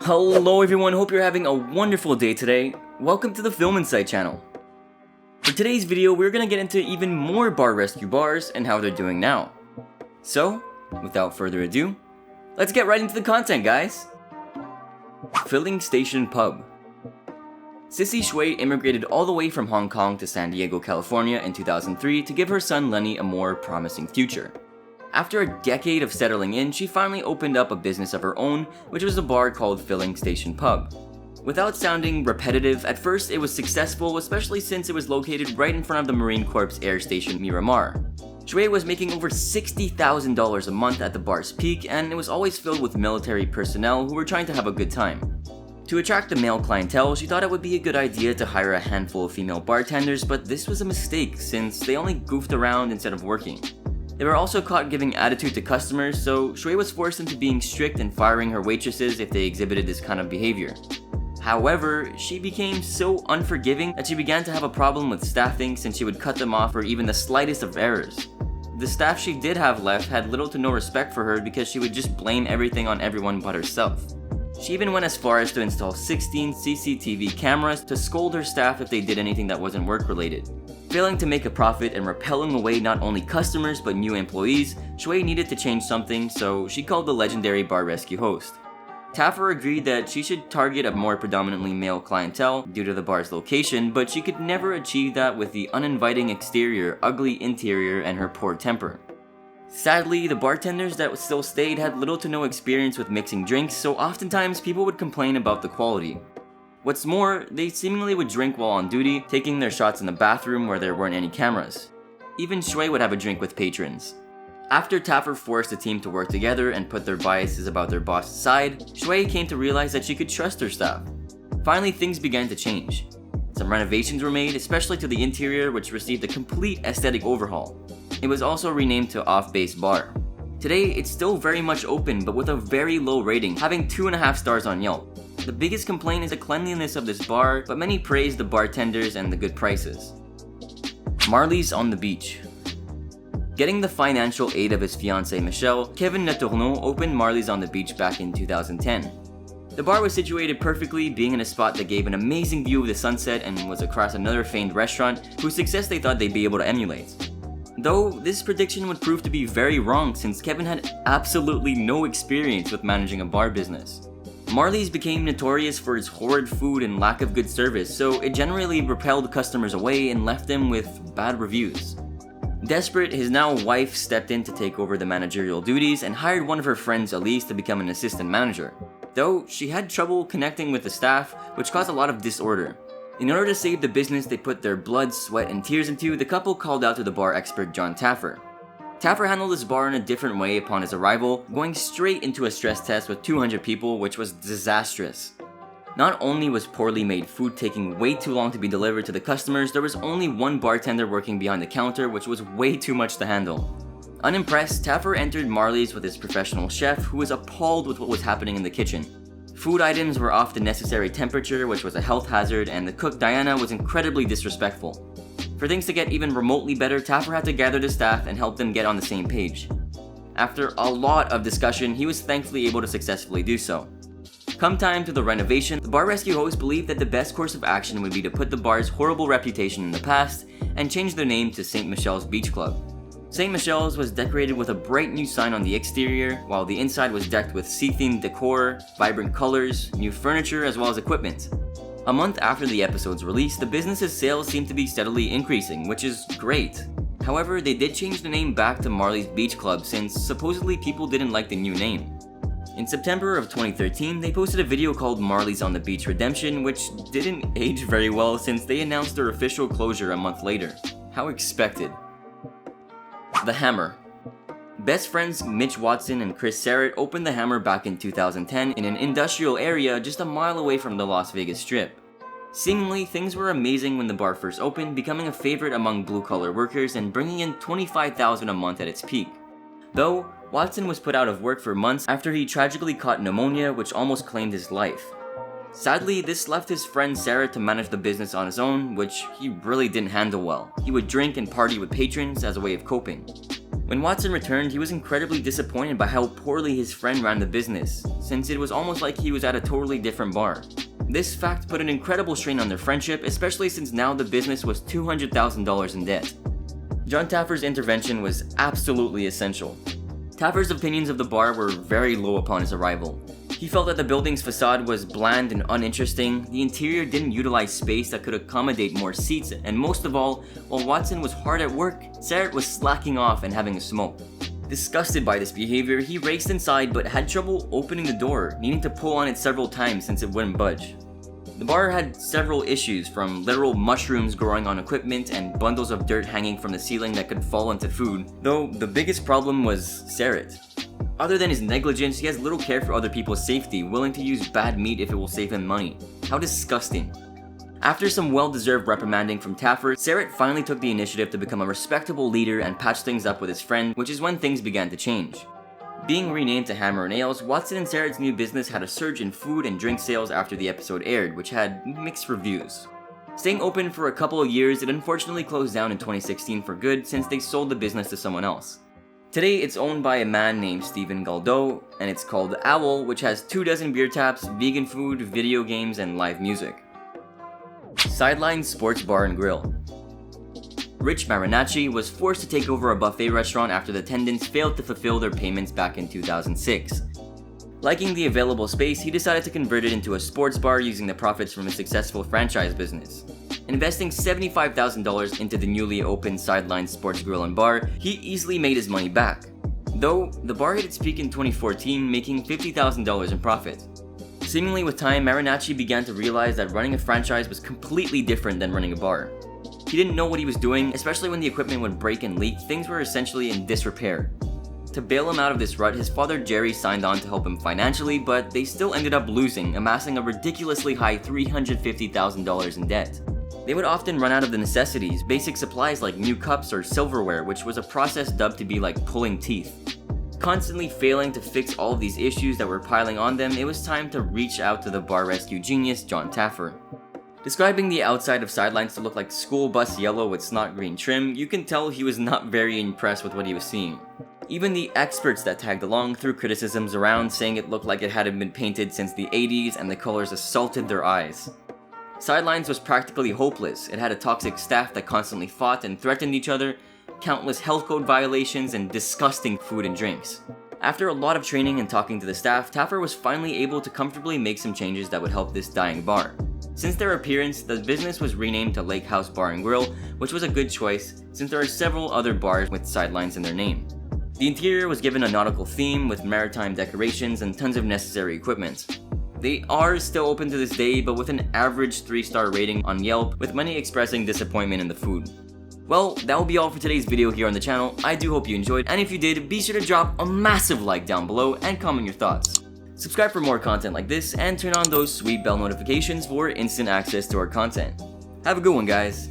Hello everyone, hope you're having a wonderful day today. Welcome to the Film Insight channel. For today's video, we're gonna get into even more bar rescue bars and how they're doing now. So, without further ado, let's get right into the content, guys. Filling Station Pub. Sissy Shui immigrated all the way from Hong Kong to San Diego, California in 2003 to give her son Lenny a more promising future. After a decade of settling in, she finally opened up a business of her own, which was a bar called Filling Station Pub. Without sounding repetitive, at first it was successful, especially since it was located right in front of the Marine Corps Air Station Miramar. Shui was making over $60,000 a month at the bar's peak, and it was always filled with military personnel who were trying to have a good time. To attract the male clientele, she thought it would be a good idea to hire a handful of female bartenders, but this was a mistake since they only goofed around instead of working. They were also caught giving attitude to customers, so Shui was forced into being strict and firing her waitresses if they exhibited this kind of behavior. However, she became so unforgiving that she began to have a problem with staffing since she would cut them off for even the slightest of errors. The staff she did have left had little to no respect for her because she would just blame everything on everyone but herself. She even went as far as to install 16 CCTV cameras to scold her staff if they did anything that wasn't work-related. Failing to make a profit and repelling away not only customers but new employees, Shui needed to change something, so she called the legendary bar rescue host. Taffer agreed that she should target a more predominantly male clientele due to the bar's location, but she could never achieve that with the uninviting exterior, ugly interior, and her poor temper. Sadly, the bartenders that still stayed had little to no experience with mixing drinks, so oftentimes people would complain about the quality. What's more, they seemingly would drink while on duty, taking their shots in the bathroom where there weren't any cameras. Even Shui would have a drink with patrons. After Taffer forced the team to work together and put their biases about their boss aside, Shui came to realize that she could trust her staff. Finally, things began to change. Some renovations were made, especially to the interior, which received a complete aesthetic overhaul. It was also renamed to Off-Base Bar. Today, it's still very much open, but with a very low rating, having 2.5 stars on Yelp. The biggest complaint is the cleanliness of this bar, but many praise the bartenders and the good prices. Marleys on the beach. Getting the financial aid of his fiancée Michelle, Kevin Letourneau opened Marleys on the beach back in 2010. The bar was situated perfectly, being in a spot that gave an amazing view of the sunset and was across another famed restaurant whose success they thought they'd be able to emulate. Though, this prediction would prove to be very wrong since Kevin had absolutely no experience with managing a bar business. Marley's became notorious for its horrid food and lack of good service, so it generally repelled customers away and left them with bad reviews. Desperate, his now wife stepped in to take over the managerial duties and hired one of her friends, Elise, to become an assistant manager. Though, she had trouble connecting with the staff, which caused a lot of disorder. In order to save the business they put their blood, sweat, and tears into, the couple called out to the bar expert John Taffer. Taffer handled his bar in a different way upon his arrival, going straight into a stress test with 200 people, which was disastrous. Not only was poorly made food taking way too long to be delivered to the customers, there was only one bartender working behind the counter, which was way too much to handle. Unimpressed, Taffer entered Marley's with his professional chef, who was appalled with what was happening in the kitchen. Food items were off the necessary temperature, which was a health hazard, and the cook Diana was incredibly disrespectful. For things to get even remotely better, Taffer had to gather the staff and help them get on the same page. After a lot of discussion, he was thankfully able to successfully do so. Come time to the renovation, the bar rescue host believed that the best course of action would be to put the bar's horrible reputation in the past and change their name to St. Michelle's Beach Club. St. Michelle's was decorated with a bright new sign on the exterior, while the inside was decked with sea-themed decor, vibrant colors, new furniture, as well as equipment. A month after the episode's release, the business's sales seemed to be steadily increasing, which is great. However, they did change the name back to Marley's Beach Club since supposedly people didn't like the new name. In September of 2013, they posted a video called Marleys on the Beach Redemption, which didn't age very well since they announced their official closure a month later. How expected. The Hammer. Best friends Mitch Watson and Chris Serrett opened the Hammer back in 2010 in an industrial area just a mile away from the Las Vegas Strip. Seemingly, things were amazing when the bar first opened, becoming a favorite among blue-collar workers and bringing in $25,000 a month at its peak. Though, Watson was put out of work for months after he tragically caught pneumonia, which almost claimed his life. Sadly, this left his friend Sarah to manage the business on his own, which he really didn't handle well. He would drink and party with patrons as a way of coping. When Watson returned, he was incredibly disappointed by how poorly his friend ran the business, since it was almost like he was at a totally different bar. This fact put an incredible strain on their friendship, especially since now the business was $200,000 in debt. John Taffer's intervention was absolutely essential. Taffer's opinions of the bar were very low upon his arrival. He felt that the building's facade was bland and uninteresting, the interior didn't utilize space that could accommodate more seats, and most of all, while Watson was hard at work, Sarrett was slacking off and having a smoke. Disgusted by this behavior, he raced inside but had trouble opening the door, needing to pull on it several times since it wouldn't budge. The bar had several issues, from literal mushrooms growing on equipment and bundles of dirt hanging from the ceiling that could fall into food, though the biggest problem was Sarrett. Other than his negligence, he has little care for other people's safety, willing to use bad meat if it will save him money. How disgusting. After some well-deserved reprimanding from Taffer, Sarrett finally took the initiative to become a respectable leader and patch things up with his friend, which is when things began to change. Being renamed to Hammer and Ales, Watson and Sarrett's new business had a surge in food and drink sales after the episode aired, which had mixed reviews. Staying open for a couple of years, it unfortunately closed down in 2016 for good since they sold the business to someone else. Today, it's owned by a man named Stephen Galdo, and it's called Owl, which has 24 beer taps, vegan food, video games, and live music. Sidelines Sports Bar and Grill. Rich Marinacci was forced to take over a buffet restaurant after the attendants failed to fulfill their payments back in 2006. Liking the available space, he decided to convert it into a sports bar using the profits from a successful franchise business. Investing $75,000 into the newly opened Sidelines Sports Grill and Bar, he easily made his money back. Though, the bar hit its peak in 2014, making $50,000 in profit. Seemingly with time, Marinacci began to realize that running a franchise was completely different than running a bar. He didn't know what he was doing, especially when the equipment would break and leak, things were essentially in disrepair. To bail him out of this rut, his father Jerry signed on to help him financially, but they still ended up losing, amassing a ridiculously high $350,000 in debt. They would often run out of the necessities, basic supplies like new cups or silverware, which was a process dubbed to be like pulling teeth. Constantly failing to fix all of these issues that were piling on them, it was time to reach out to the bar rescue genius John Taffer. Describing the outside of Sidelines to look like school bus yellow with snot green trim, you can tell he was not very impressed with what he was seeing. Even the experts that tagged along threw criticisms around, saying it looked like it hadn't been painted since the 80s and the colors assaulted their eyes. Sidelines was practically hopeless. It had a toxic staff that constantly fought and threatened each other, countless health code violations, and disgusting food and drinks. After a lot of training and talking to the staff, Taffer was finally able to comfortably make some changes that would help this dying bar. Since their appearance, the business was renamed to Lake House Bar and Grill, which was a good choice since there are several other bars with Sidelines in their name. The interior was given a nautical theme with maritime decorations and tons of necessary equipment. They are still open to this day, but with an average 3-star rating on Yelp, with many expressing disappointment in the food. Well, that will be all for today's video here on the channel. I do hope you enjoyed, and if you did, be sure to drop a massive like down below and comment your thoughts. Subscribe for more content like this, and turn on those sweet bell notifications for instant access to our content. Have a good one, guys.